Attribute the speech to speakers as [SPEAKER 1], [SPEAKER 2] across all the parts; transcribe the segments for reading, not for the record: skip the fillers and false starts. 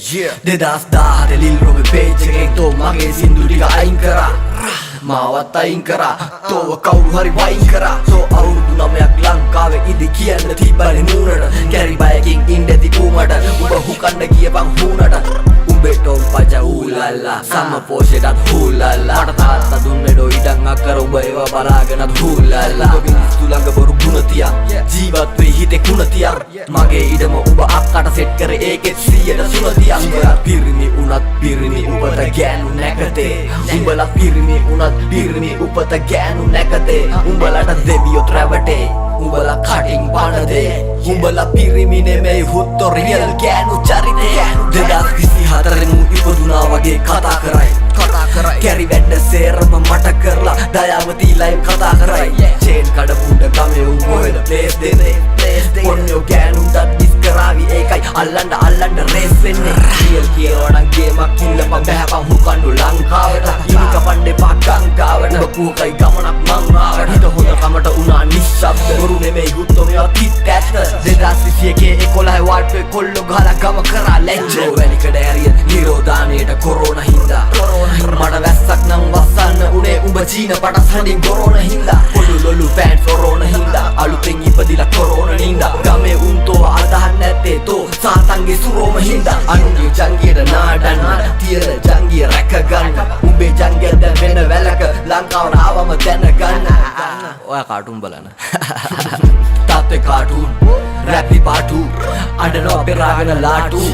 [SPEAKER 1] දෙදස් දාහට ලිල් රොබ පේජ් එකෙන් තෝ මගේ සින්දු ටික අයින් කරා මාවත් අයින් කරා තෝව කවුරු හරි වයින් කරා තෝ අවුරුදු 9ක් ලංකාවේ ඉදි කියන්න තිබ්බනේ නූනට කැරිබයකින් ඉඳි කුමට උඹ හුකන්න ගියපන් හුනට උඹටෝ පජ ඌලල්ලා සම පෝෂෙටත් හූලල්ලා මට තාත්තා දුන්නේ ඩෝ ඉඩම් අක්කර උඹ ඒවා බලාගෙනත් හූලල්ලා උඹ මිනිස්සු ළඟ බොරු ගුණ තියන් ජීවත් වෙයි හිතේ කුණ තියන් මගේ ඉඩම උඹ අක්කට සෙට් කරේ ඒකෙත් 100ට සුණ තියන් උඹලා පිරිමි උනත් පිරිමි උඹට ගෑනු නැකතේ උඹලා පිරිමි උනත් පිරිමි උපත ගෑනු නැකතේ උඹලට දෙවියොත් රැවටේ උඹලා කටින් පණදේ උඹලා පිරිමි නෙමෙයි හුත්තෝ රියල් ගෑනු චරිතේ 2024 මු ඉපදුනා වගේ කතා කරයි කැරි වැඩ සේරම මට කරලා දයාවති ලයිව් කතා කරයි චේන් කඩපුඩ ගමේ උඹෙල ප්ලේස් දෙනේ පොන්නෝ ගෑනුන්ට ඩිස් කරાવી ඒකයි අල්ලන්න රේස් වෙන්නේ රියල් කියවනම් ගේමක් ඉල්ලපන් බහැපන් හුකන්නු ලංකාවට ඉනි කපන්න එපා ගංගාවට බකුවකයි ගමනක් මං ආවට හිත හොඳ කමට උනා නිශ්ශබ්ද බොරු නෙමෙයි ගුත්තෝ මේවා තිත් ඇත්ත 2021 11 වාට්ටේ කොල්ලෝ ගහලා ගම කරා ලැජ්ජ වැලිකඩ ඇරිය නිරෝධානයට කොරෝනා හින්දා මට වැස්සක් නම් වස්සන්න උනේ උඹ චීන පටස් හඬින් කොරෝනා හින්දා පොළු ලොලු පෑන්ට් කොරෝනා හින්දා අලුතෙන් ඉපදිලා කොරෝනා හින්දා ගමේ උන්තෝ අදහන් නැත්තේ තෝ සාතන්ගේ සුරෝම හින්දා අනුගේ ජංගියට නාඩන්න තියර ජංගිය රැක ගන්න උඹේ ජංගිය දැන් වෙන වැලක ලංකාවට ආවම දැනගන්න ඔයා කාටුන් බලන්න තාත්තේ කාටුන් රැපි පාටු අඬනවා පෙරාගෙන ලාටු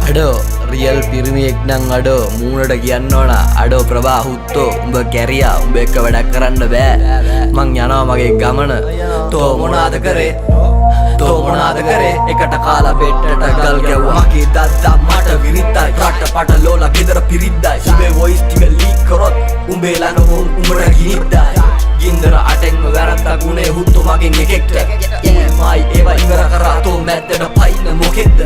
[SPEAKER 1] අඩෝ රියල් පිරිමියෙක් නම් අඩෝ මූණට කියන්න ඕන අඩෝ ප්‍රභා හුත්තෝ උඹ කැරියා උඹ එක්ක වැඩක් කරන්න බෑ මං යනවා මගේ ගමන තෝ මොනාද කරේ එකට කාලා බෙට්ටට ගල් ගැව්වා මගේ දද්දා මට විරිද්දයි රට පට ලෝලා ගෙදර පිරිද්දයි උඹේ වොයිස් ටික ලීක් කරොත් උඹේ ළඟ උඹට ගිනිද්දයි ගින්දර අටෙන්ම වැරද්දක් උනේ හුත්තෝ මගෙන් එකෙක්ට මයි ඒවා ඉවර කරා තෝ මැද්දට පයින්න මොකෙද්ද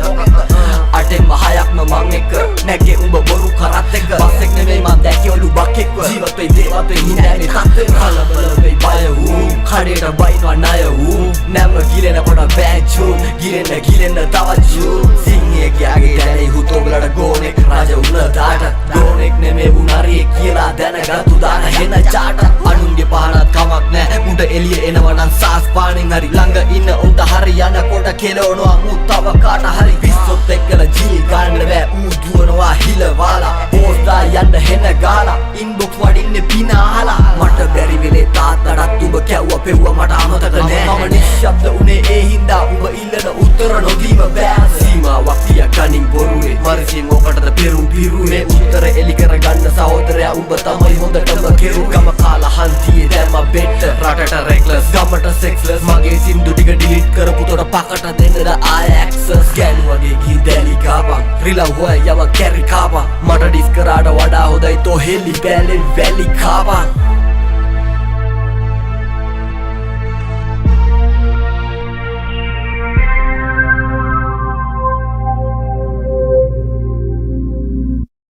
[SPEAKER 1] අටෙන්ම හයක්ම මං එක්ක නැගේ උඹ බොරු කරත් එක්ක බස් එක නෙමෙයි මං දැක්කේ ඔලු බක් එක්ක ජීවත් වෙයි දේවත් වෙයි හිඳන්නේ තත්ත්වේ කලබල වෙයි බය වූ කඩේට බයිනවා ණය වූ නැම ගිලෙනකොට බෑචු ගිලෙන්න තවත් ජූ සිංහයෙක්ගේ දැනේ හුතෝ වලට ගෝනෙක් රජ උන දාට ගෝනෙක් නෙමෙයි උනාරියෙක් කියලා දැනගත්තු දාන හෙන චාට අනුන්ගේ පහනත් කමක් නෑ උන්ට එළිය එනවනම් සාස් පාණෙන් හරි ළඟ ඉන්න උන්ට හරි යනකොට කෙලවනවා මු තව කාට හරි පිස්සොත් එක්කලා ජී ගන්න බෑ ඌ දුවනවා හිලවාලා පෝස්ටා යන්න හෙන ගාලා ඉන්බොක්ස් වඩින්නේ පිනාලා මට බැරි වෙලේ තාත්තටත් උඹ කැව්වා පෙව්වා මට අමතක නෑ මම නිශ්ශබ්ද උනේ ඒ හින්දා උඹ ඉල්ලන උත්තර නොදීම බෑ සීමාවක් තියා ගනින් බොරුවේ මරසින් ඔකටද පෙරුම් පිරුවේ උත්තර එලි කරගන්න සහෝදරයා උඹ තමයි හොඳටම කෙරු ගම කාලා හන්තියේ දැම්ම බෙට්ට රටට රෙක්ලස් ගමට සෙක්ස්ලස් මගේ සින්දු ටික ඩිලීට් කරපු තොට පකට දෙන්නද ආය ඇක්සස් ගෑනු වගේ ගී දැලි කාපන් රිලව් හොය යව කැරි කාපන් මට ඩිස් කරාට වඩා හොඳයි තෝ හෙලි බෑලෙන් වැලි කාපන්